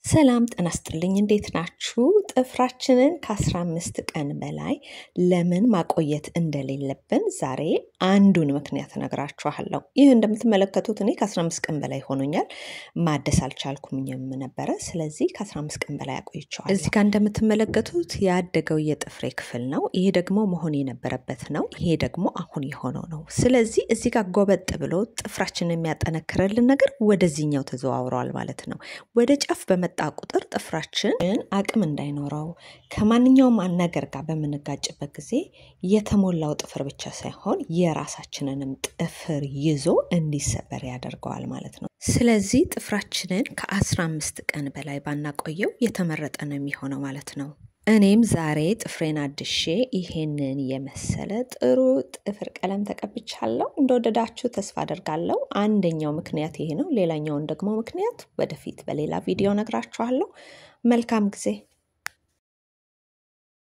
ሰላም ጤና ይስጥልኝ እንዴት ናችሁ? ጥፍራችንን ከ15 ቀን በላይ ለምን ማቆየት እንደሌለብን ዛሬ አንዱን ምክንያት እነግራችኋለሁ። ይህ እንደምትመለከቱት እኔ ከ15 ቀን በላይ ሆኖኛል። ማደስ አልቻልኩኝም ነበረ። ስለዚህ ከ15 ቀን በላይ አቆይቼዋለሁ። እዚህ ጋር እንደምትመለከቱት ያደገው የጥፍሬ ክፍል ነው። ይሄ ደግሞ መሆን የነበረበት ነው። ይሄ ደግሞ አሁን የሆነው ነው። ስለዚህ እዚህ ጋር ጎበጥ ብሎ ጥፍራችንን የሚያጠነክርልን ነገር ወደዚህኛው ተዘዋውሯል ማለት ነው። ወደ ጫፍ በመጣ ቁጥር ጥፍራችን አቅም እንዳይኖረው ከማንኛውም ነገር ጋር በመነጋጭበት ጊዜ የተሞላው ጥፍር ብቻ ሳይሆን የራሳችንንም ጥፍር ይዞ እንዲሰበር ያደርገዋል ማለት ነው። ስለዚህ ጥፍራችንን ከ15 ቀን በላይ ባናቆየው የተመረጠ ነው የሚሆነው ማለት ነው። እኔም ዛሬ ጥፍሬን አድሼ ይሄንን የመሰለ ጥሩ ጥፍር ቀለም ተቀብቻለሁ። እንደወደዳችሁ ተስፋ አደርጋለሁ። አንደኛው ምክንያት ይሄ ነው። ሌላኛውን ደግሞ ምክንያት ወደፊት በሌላ ቪዲዮ ነግራችኋለሁ። መልካም ጊዜ